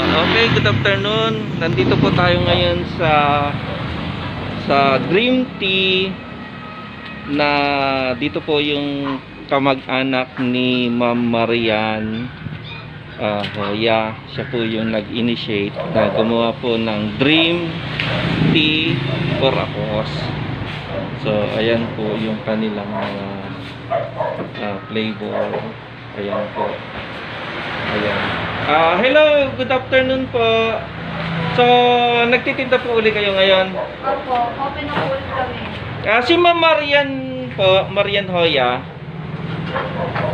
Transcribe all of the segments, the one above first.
Okay, good afternoon. Nandito po tayo ngayon sa Dream Tea na dito po yung kamag-anak ni Ma'am Marian Hoya. Siya po yung nag-initiate na gumawa po ng Dream Tea for a Cause. So, ayan po yung kanilang mga flavor. Ayan po. Ayan. Hello, good afternoon po. So, nagtitinda po uli kayo ngayon? Opo, open na ulit kami. Si Ma'am Marian po, Marian Hoya.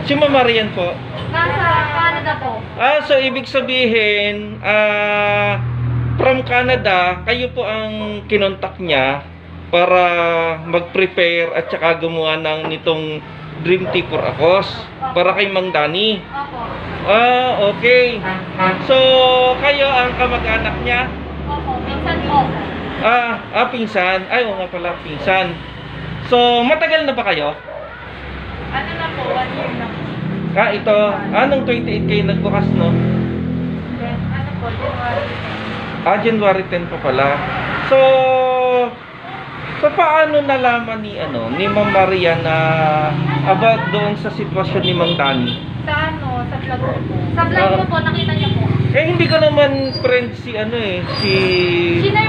Si Ma'am Marian po. Nasa Canada po. So ibig sabihin, from Canada, kayo po ang kinontak niya para mag-prepare at saka gumawa ng nitong Dream Tea for a Cause para kay Mang Danny. Opo. Okay. So, kayo ang kamag-anak niya? Opo, minsan po. Pinsan. Ay, oo nga pala, pinsan. So, matagal na ba kayo? Ano na po, 1 year na po. Ito. Anong 28 kayo nagbukas, no? Then, ano po, January. January 10 pa pala. So, paano nalaman ni Ma'am Maria na about doon sa sitwasyon ni Mang Danny? Sa vlog ko po. Sa vlog ko po, nakita niya po. Hindi ko naman friend si Sinay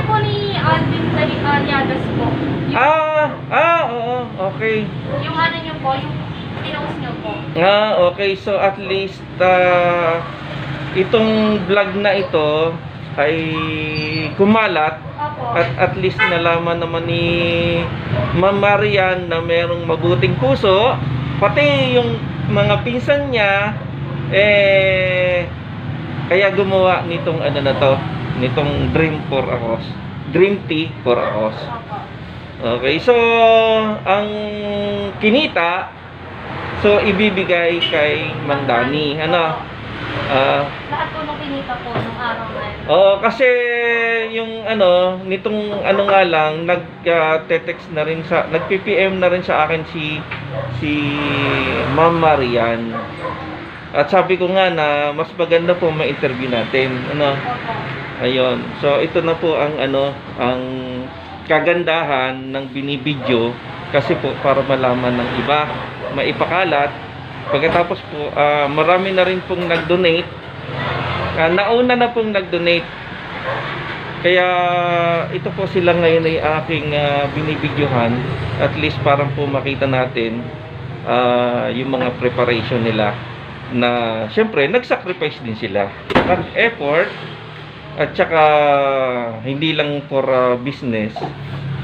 po ni Alvin Aliadas po. Oo, okay. Yung ano niyo po, yung pinost niyo po. Okay. So, at least, itong vlog na ito ay kumalat. Opo. At least nalaman naman ni Ma'am Marian na merong mabuting puso, pati yung mga pinsan niya kaya gumawa nitong nitong Dream Tea for a Cause. Okay, so ang kinita ibibigay kay Mang Danny, Lahat po nung kinita po nung araw na yun. kasi yung nitong nga lang nag-text na rin nag-PPM na rin sa akin si Ma'am Marian. At sabi ko nga na mas maganda po ma-interview natin, Opo. Ayun. So ito na po ang ang kagandahan ng binibidyo kasi po para malaman ng iba, maipakalat. Pagkatapos po, marami na rin pong nag-donate. Nauna na pong nag-donate. Kaya ito po sila ngayon ay aking binibidyohan. At least parang po makita natin yung mga preparation nila. Na syempre, nag-sacrifice din sila. Nag-effort at saka hindi lang for business.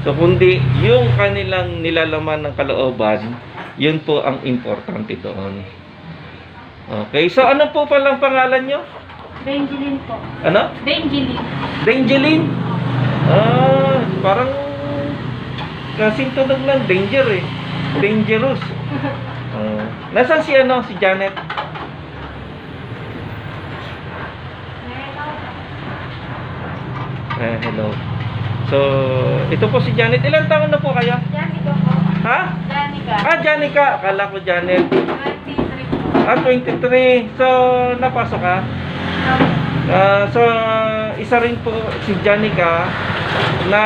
So kundi yung kanilang nilalaman ng kalooban, yun po ang importante doon. Okay, so ano po palang pangalan nyo? Benjeline po. Ano? Benjeline. Dangeline? Parang kasing tunog ng danger Dangerous. Nasaan si Janet? Hello. So, ito po si Janet. Ilang taon na po kayo? Janica po. Ha? Janica. Janica. Akala ko Janet. 23 po. 23. So, napasok ka? So, isa rin po si Janica na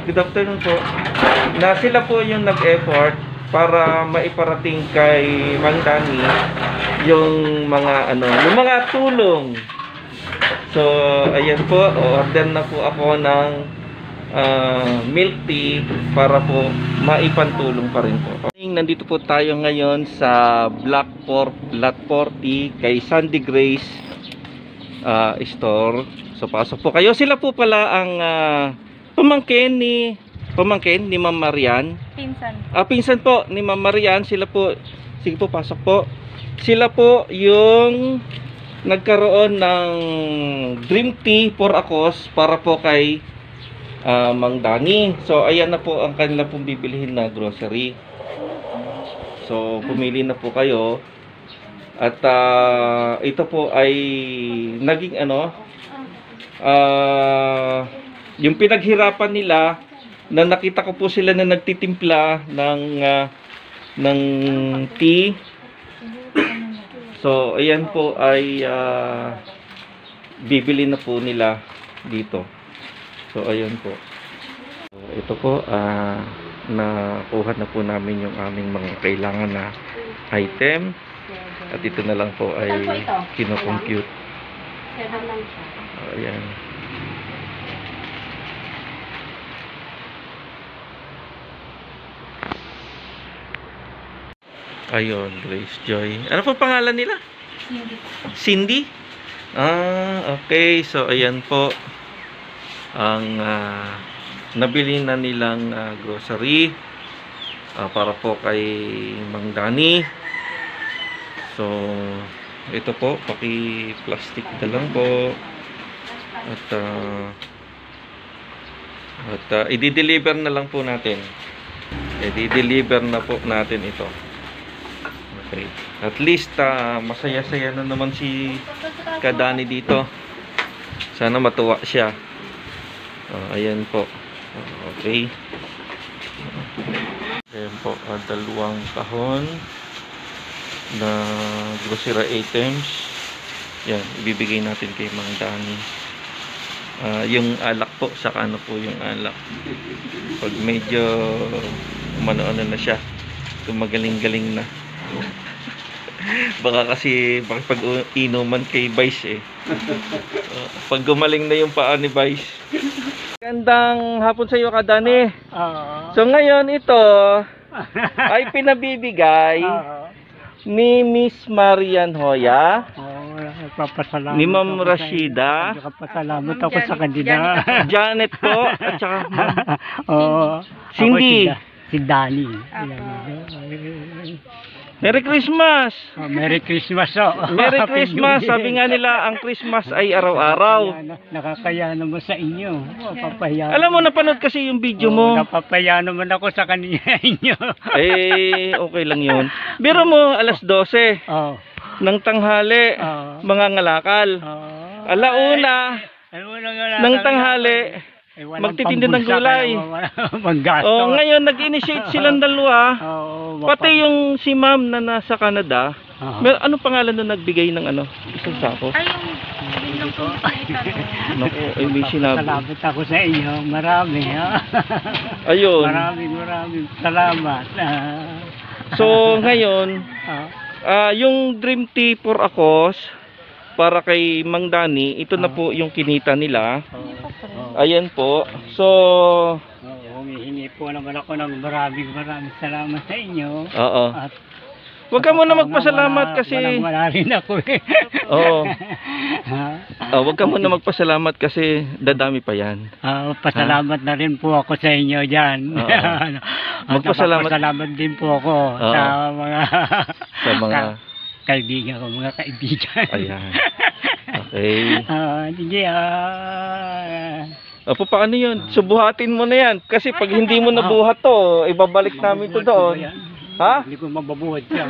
good afternoon po. Na sila po yung nag-effort para maiparating kay Mang Danny yung mga yung mga tulong. So, ayan po, order na po ako ng milk tea para po maipantulong pa rin po. Nandito po tayo ngayon sa Lot 40 kay Sandy Grace store. So, pasok po kayo. Sila po pala ang pamangkin ni Ma'am Marian. Pinsan. Pinsan po ni Ma'am Marian. Sila po, sige po, pasok po. Sila po yung nagkaroon ng Dream Tea for a Cause para po kay Mang Danny. So ayan na po ang kanila pong bibilihin na grocery. So pumili na po kayo. At ito po ay naging yung pinaghirapan nila na nakita ko po sila na nagtitimpla ng tea. So, ayan po ay bibili na po nila dito. So ayun po. So, ito po nakuha na po namin yung aming mga kailangan na item. At ito na lang po ay Saan po ito? kino-compute. 7 lang siya. Ayan. Ayun, Grace Joy. Ano po pangalan nila? Hindi. Cindy? Okay. So, ayan po ang nabili na nilang grocery para po kay Mang Dani. So, ito po, paki-plastic na lang po. At i-deliver na lang po natin. I-deliver na po natin ito. Okay. At least masaya-saya na naman si Kadani dito. Sana matuwa siya. Ayan po. Okay. Ayan po, dalawang kahon na grocery items. Yan, ibibigay natin kay Mang Dani. Yung alak po, saka ano po yung alak. Pag medyo umano-ano na siya, tumagaling-galing na. Baka kasi pag-inuman kay Vice eh. Pag gumaling na yung paa ni Vice. Gandang hapon sa iyo, Kadani. So ngayon ito ay pinabibigay ni Miss Marian Hoya, ni Ma'am Rashida, Nagpapasalamat ako sa kanila. Janet po, at saka Cindy. Cindy. Si Dani. Merry Christmas! Merry Christmas. Merry Christmas! Sabi nga nila, ang Christmas ay araw-araw. Nakakaya naman sa inyo. Papahiya. Alam mo, napanood kasi yung video mo. Napapaya naman ako sa kanila inyo. Okay lang yun. Biro mo, alas 12 ng tanghali, mga ngalakal. Alauna ng tanghali, magtitinda ng gulay. Ngayon, nag-initiate silang dalawa. Pati yung si ma'am na nasa Canada. Anong pangalan na nagbigay ng isang sako? Ay, yung bilang po Naku, ay may sinabi. Salamat ako sa inyo. Marami. Ayun. Maraming salamat. So, ngayon, yung Dream Tea for Akos para kay Mang Dani, ito na po yung kinita nila. Ayan po. So, humihingi po naman ako ng maraming salamat sa inyo. oo. At Huwag ka muna magpasalamat kasi wala rin ako eh. oo. Huwag ka muna magpasalamat kasi dadami pa yan. Pasalamat na rin po ako sa inyo dyan. Magpasalamat din po ako sa mga kaibigan ko, mga kaibigan. Ayan. Okay. Sige. Opo, paano yun? Subuhatin mo na yan. Kasi pag hindi mo nabuhat to, ibabalik namin to doon. Ha? Hindi ko mababuhat yan.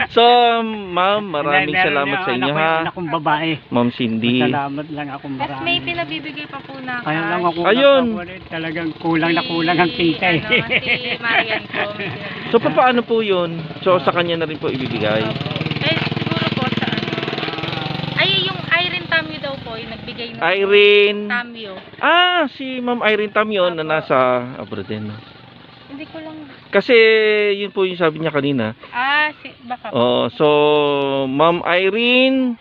So, ma'am, maraming salamat sa inyo ha. Akong babae. Ma'am Cindy. Salamat lang akong Tapos marami. may pinabibigay pa po na Kaya lang ako Ayun. Talagang kulang na kulang ang kita eh. Si Marian po. may pinabibigay So, paano po yun? So, sa kanya na rin po ibibigay. siguro po sa ay, yung Irene Tamyo daw po, yung nagbigay ng Irene. Tamyo. Si Ma'am Irene Tamyon na nasa abroad din. Hindi ko lang. Kasi, yun po yung sabi niya kanina. Baka po. So, Ma'am Irene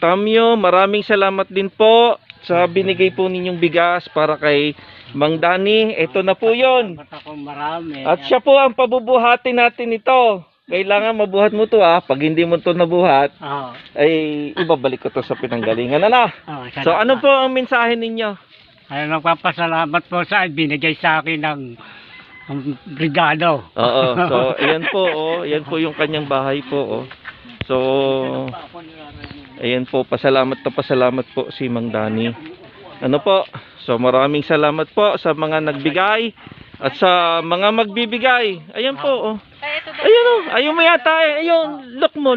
Tamyo, maraming salamat din po sa binigay po ninyong bigas para kay Mang Dani. Ito na po yun. Marami. At siya po ang pabubuhatin natin ito. Kailangan mabuhat mo to pag hindi mo to nabuhat, ay ibabalik ko to sa pinanggalingan. So ano po ang mensahe ninyo? Nagpapasalamat po sa binigay sa akin ng brigado. Oo, so ayan po, ayan po yung kanyang bahay po. So ayan po, pasalamat po si Mang Dani. Ano po? So maraming salamat po sa mga nagbigay at sa mga magbibigay. Ayan po. Ayun ayaw mo yata ayun, look mo.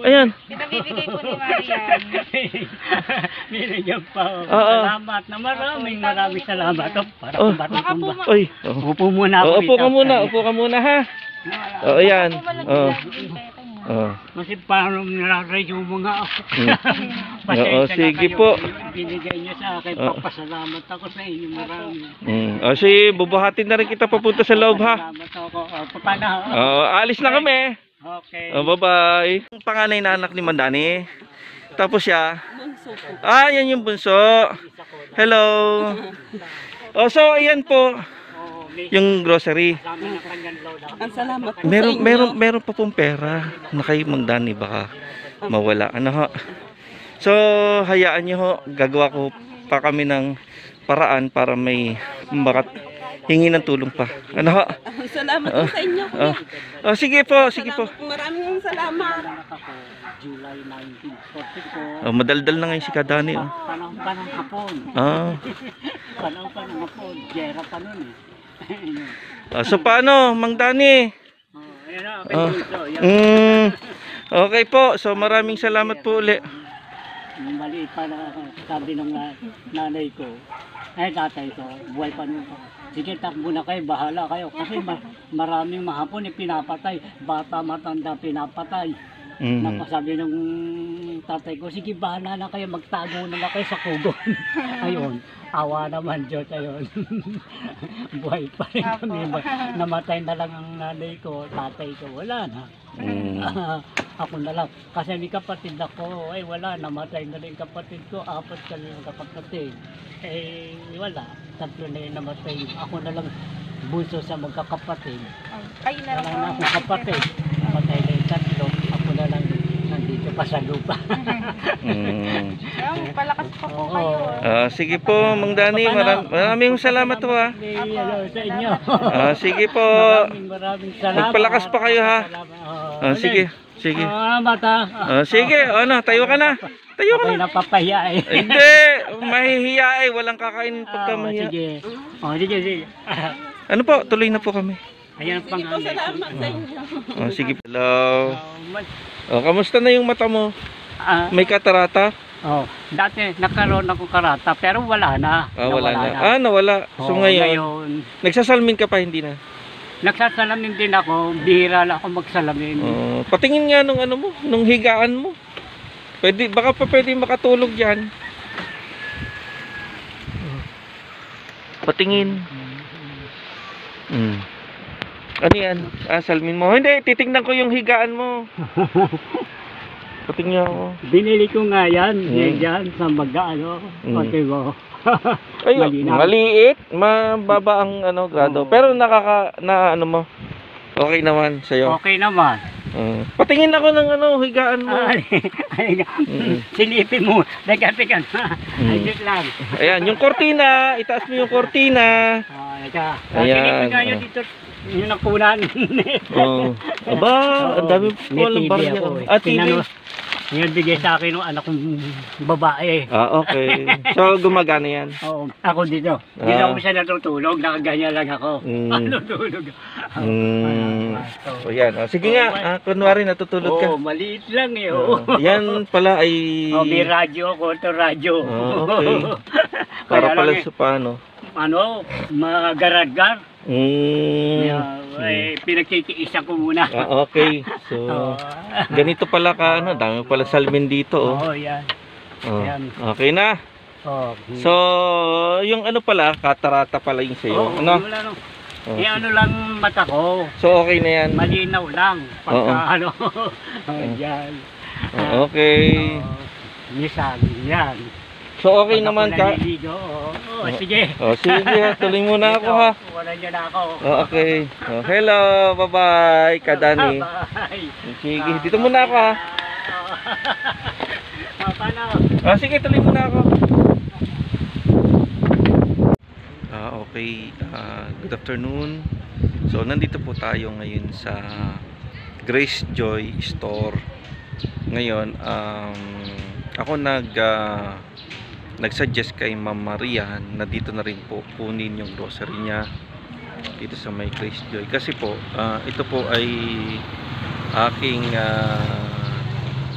Ayan. Pinabibigay po ni Marian. Binigyan pa. Salamat na maraming salamat. Upo muna ako. Upo ka muna ha. Ayan. Oh. Kasi paano nilarayo mo nga ako. Oo, sige po. Binigay niyo sa akin, papasalamat ako sa inyo marami. O sige, bubuhatin na rin kita papunta sa loob ha. Salamat ako. Paano? Alis na kami. Okay. Bye-bye. Ang panganay na anak ni Mandani. Tapos siya. Yan yung bunso. Hello. So ayan po. Yung grocery. Ang salamat po sa inyo. Meron pa pong pera na kay Mandani baka mawala. Ano ho? So hayaan niyo ho, gagawa ko pa kami ng paraan para may hingi ng tulong pa. Ano ho? Salamat po sa inyo. Sige po, sige po. Maraming salamat. July 1944. Madaldal na ngayon si Kadani. Panahon pa ng hapon. Panahon pa ng hapon. Gera pa nun eh. So paano, Mang Dani? Okay po, so maraming salamat po ulit. Maliit pa na sabi ng nanay ko, tatay ko, buhay pa nun. Sige, takbo na kayo, bahala kayo. Kasi maraming mahapon pinapatay. Bata, matanda, pinapatay. Napasabi ng tatay ko, sige, bahala na kayo, magtago na kayo sa kugon. Ayun, awa naman Diyos, ayun. Buhay pa rin kami. Namatay na lang ang nanay ko, tatay ko, wala na. Ako na lang. Kasi may kapatid ako, wala, namatay na rin kapatid ko, 4 kami ng kapatid. Wala, 3 na yung namatay. Ako na lang bunso sa magkakapatid. Kayo na lang. Wala na akong kapatid. Namatay na yung 3. Ako na lang nandito pa sa lupa. Palakas pa po kayo. Sige po, Mang Dani, maraming salamat po ha. Sa inyo. Sige po. Maraming salamat. Magpalakas pa kayo ha. Sige. Mata. Sige, tayo ka na. Tayo ka Ako'y na. napapahiya eh. Hindi, mahihiya walang kakain pagka mahiya. Sige. Ano po, tuloy na po kami. Ayan ang pangalan. Salamat sa inyo. Sige. Hello. Kamusta na yung mata mo? May katarata? Dati nagkaroon ako karata pero wala na. Wala na. Nawala. So ngayon, nagsasalmin ka pa, hindi na? Nagsasalamin din ako, bihira lang ako magsalamin. Patingin nga nung ano mo, nung higaan mo. Baka pa pwede makatulog diyan. Patingin. Ano yan? Salmin mo. Hindi, titingnan ko yung higaan mo. Patingin ako. Binili ko nga yan, yan sa mag-ano. Pati mo. Maliit, mababa ang grado. Pero ano mo. Okay naman sa'yo. Okay naman. Patingin ako ng higaan mo. Silipin mo. Teka na. Ayun lang. Ayan, yung kortina. Itaas mo yung kortina. Silipin nga yun dito. Yung nakunan. Aba, ang dami po walang barya. TV. Yan bigay sa akin ng anak kong babae. Okay. So, gumagana yan? Oo. Ako dito. Dito ako siya natutulog. Nakaganyan lang ako. Natutulog. Yan. Sige nga. Kunwari natutulog ka. Maliit lang eh. Yan pala ay... may radyo ako. Ito radyo. Okay. Para pala sa paano? Mga garag-gar. Pinagtitiisan ko muna. Okay. So, ganito pala ka, dami pala salmin dito. Yan. Okay na. So, yung pala, katarata pala yung sa'yo. Ano lang mata ko. So, okay na yan. Malinaw lang. Pagka yan. Okay. Minsan, yan. So, okay naman ka. Sige. Sige, tuloy muna ako ha. Wala niya na ako. Okay. Hello, bye-bye, Kadani. Bye. Sige, dito muna ako ha. Paano? Sige, tuloy muna ako. Okay, good afternoon. So, nandito po tayo ngayon sa Grace Joy Store. Ngayon, ako nag-suggest kay Ma'am Maria na dito na rin po kunin yung grocery niya dito sa may Grace Joy. Kasi po, ito po ay aking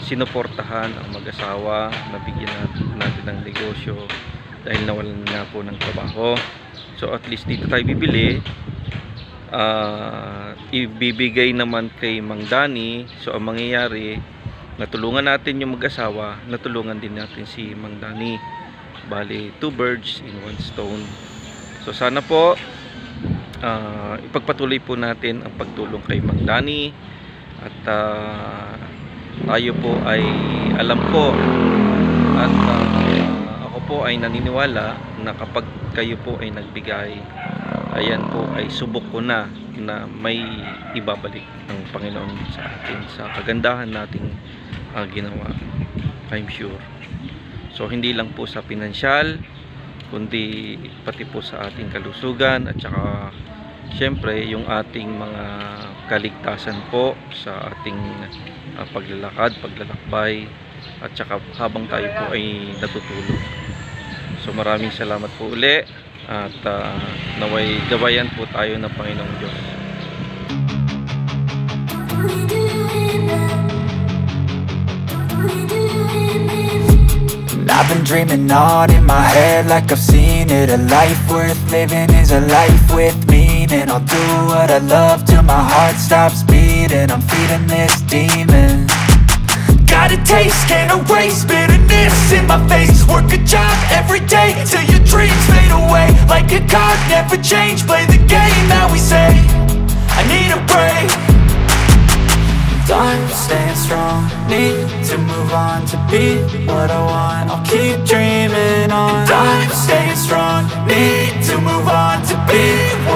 sinuportahan ang mag-asawa. Nabigyan natin ng negosyo dahil nawalan nga po ng trabaho. So at least dito tayo bibili ibibigay naman kay Mang Danny. So ang mangyayari, natulungan natin yung mag-asawa, natulungan din natin si Mang Danny. Bali, 2 birds in 1 stone. So sana po ipagpatuloy po natin ang pagtulong kay Mang Danny, at tayo po ay alam po, at ako po ay naniniwala na kapag kayo po ay nagbigay, ayan po ay subok ko na may ibabalik ng Panginoon sa atin sa kagandahan nating ginawa, I'm sure. So hindi lang po sa pinansyal, kundi pati po sa ating kalusugan, at saka syempre yung ating mga kaligtasan po sa ating paglalakad, paglalakbay, at saka habang tayo po ay natutulog. So maraming salamat po uli, at naway gabayan po tayo ng Panginoong Diyos. I've been dreaming on in my head like I've seen it. A life worth living is a life with meaning. I'll do what I love till my heart stops beating. I'm feeding this demon. Got a taste, can't erase bitterness in my face. Work a job every day till your dreams fade away. Like a card, never change, play the game that we say. I need a break. I'm staying strong, need to move on to be what I want. I'll keep dreaming on. I'm staying strong, need to move on to be what